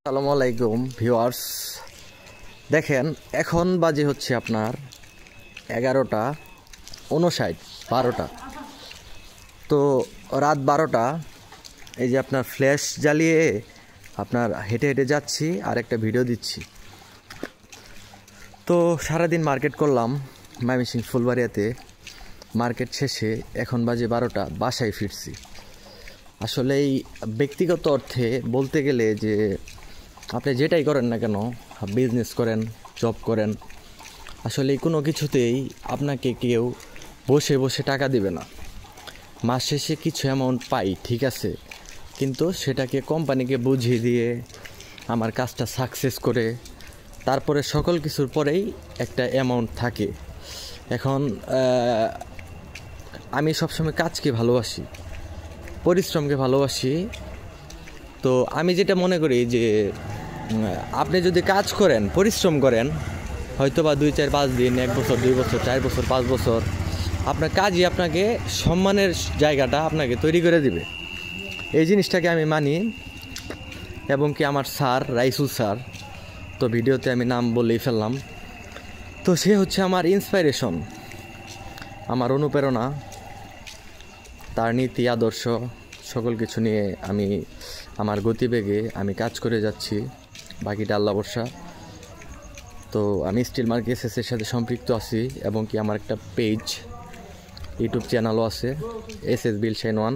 আসসালামু আলাইকুম ভিউয়ার্স, দেখেন এখন বাজে হচ্ছে আপনার 11:59, 12টা। তো রাত 12টা, এই যে আপনার ফ্ল্যাশ জ্বালিয়ে আপনার হেঁটে হেঁটে যাচ্ছি আর একটা ভিডিও দিচ্ছি। তো সারাদিন মার্কেট করলাম ময়মনসিংহ ফুলবাড়িয়াতে। মার্কেট শেষে এখন বাজে 12টা, বাসায় ফিরছি। আসলে এই ব্যক্তিগত অর্থে বলতে গেলে যে আপনি যেটাই করেন না কেন, বিজনেস করেন, জব করেন, আসলে কোনো কিছুতেই আপনাকে কেউ বসে বসে টাকা দিবে না। মাস শেষে কিছু অ্যামাউন্ট পাই, ঠিক আছে, কিন্তু সেটাকে কোম্পানিকে বুঝিয়ে দিয়ে আমার কাজটা সাকসেস করে তারপরে সকল কিছুর পরেই একটা অ্যামাউন্ট থাকে। এখন আমি সবসময় কাজকে ভালোবাসি, পরিশ্রমকে ভালোবাসি। তো আমি যেটা মনে করি যে আপনি যদি কাজ করেন, পরিশ্রম করেন, হয়তো বা 2, 4, 5 দিন, 1 বছর, 2 বছর, 4 বছর, 5 বছর, আপনার কাজই আপনাকে সম্মানের জায়গাটা আপনাকে তৈরি করে দিবে। এই জিনিসটাকে আমি মানি। এবং কি আমার স্যার রাইসুল স্যার, তো ভিডিওতে আমি নাম বলেই ফেললাম, তো সে হচ্ছে আমার ইন্সপাইরেশন, আমার অনুপ্রেরণা। তার নীতি আদর্শ সকল কিছু নিয়ে আমি আমার গতিবেগে আমি কাজ করে যাচ্ছি, বাকিটা আল্লাহ ভরসা। তো আমি স্টিল মার্ক এসএসের সাথে সম্পৃক্ত আছি, এবং কি আমার একটা পেজ, ইউটিউব চ্যানেলও আছে, এসএস বিলশাইন 1।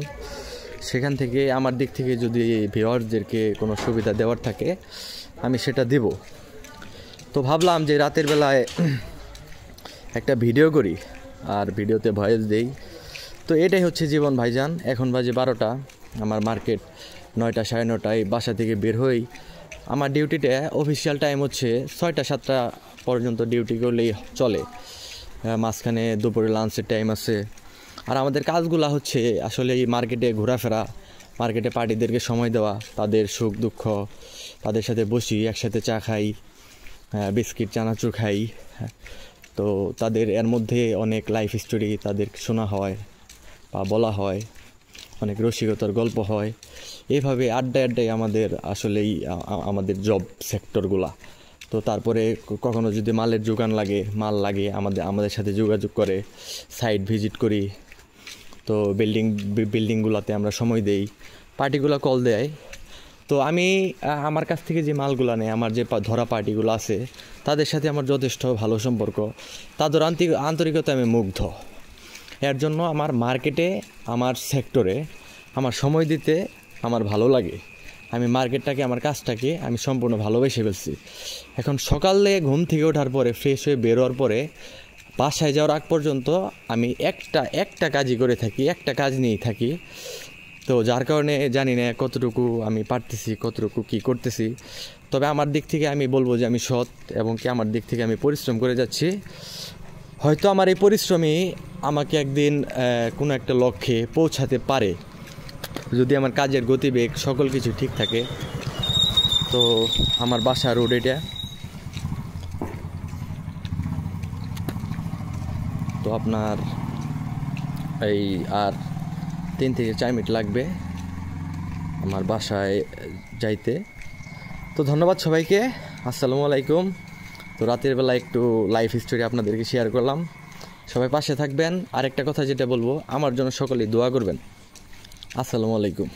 সেখান থেকে আমার দিক থেকে যদি ভিউয়ারদেরকে কোনো সুবিধা দেওয়ার থাকে আমি সেটা দেব। তো ভাবলাম যে রাতের বেলায় একটা ভিডিও করি আর ভিডিওতে ভয়েস দেই। তো এটাই হচ্ছে জীবন ভাইজান। এখন বাজে 12টা, আমার মার্কেট 9টা, 9:30টায় বাসা থেকে বের হই। আমার ডিউটিটা অফিসিয়াল টাইম হচ্ছে 6টা, 7টা পর্যন্ত ডিউটি করলেই চলে। মাঝখানে দুপুরে লাঞ্চের টাইম আছে। আর আমাদের কাজগুলো হচ্ছে আসলে এই মার্কেটে ঘোরাফেরা, মার্কেটে পার্টিদেরকে সময় দেওয়া, তাদের সুখ দুঃখ, তাদের সাথে বসি, একসাথে চা খাই, বিস্কিট চানাচুর খাই। তো তাদের এর মধ্যে অনেক লাইফ স্টোরি তাদের শোনা হয় বা বলা হয়, অনেক রসিকতার গল্প হয়। এইভাবে আড্ডায় আমাদের আসলেই আমাদের জব সেক্টরগুলা। তো তারপরে কখনো যদি মালের যোগান লাগে, মাল লাগে, আমাদের সাথে যোগাযোগ করে, সাইট ভিজিট করি। তো বিল্ডিংগুলোতে আমরা সময় দেই, পার্টিগুলো কল দেয়। তো আমি আমার কাছ থেকে যে মালগুলো নেই, আমার যে ধরা পার্টিগুলো আছে, তাদের সাথে আমার যথেষ্ট ভালো সম্পর্ক, তাদের আন্তরিকতা আমি মুগ্ধ। এর জন্য আমার মার্কেটে, আমার সেক্টরে আমার সময় দিতে আমার ভালো লাগে। আমি মার্কেটটাকে, আমার কাজটাকে আমি সম্পূর্ণ ভালোবেসে ফেলছি। এখন সকালে ঘুম থেকে ওঠার পরে, ফ্রেশ হয়ে বেরোয়ার পরে, বাসায় যাওয়ার আগ পর্যন্ত আমি একটা কাজই করে থাকি, একটা কাজ নিয়েই থাকি। তো যার কারণে জানি না কতটুকু আমি পারতেছি, কতটুকু কী করতেছি। তবে আমার দিক থেকে আমি বলবো যে আমি সৎ, এবং কি আমার দিক থেকে আমি পরিশ্রম করে যাচ্ছি। হয়তো আমার এই পরিশ্রমই আমাকে একদিন কোনো একটা লক্ষ্যে পৌঁছাতে পারে, যদি আমার কাজের গতিবেগ সকল কিছু ঠিক থাকে। তো আমার বাসা রোড এটা। তো আপনার এই আর 3 থেকে 4 মিনিট লাগবে আমার বাসায় যাইতে। তো ধন্যবাদ সবাইকে, আসসালামু আলাইকুম। তো রাতের বেলা একটু লাইফ স্টোরি আপনাদেরকে শেয়ার করলাম। সবাই পাশে থাকবেন। আরেকটা কথা যেটা বলবো, আমার জন্য সকলেই দোয়া করবেন। আসসালামু আলাইকুম।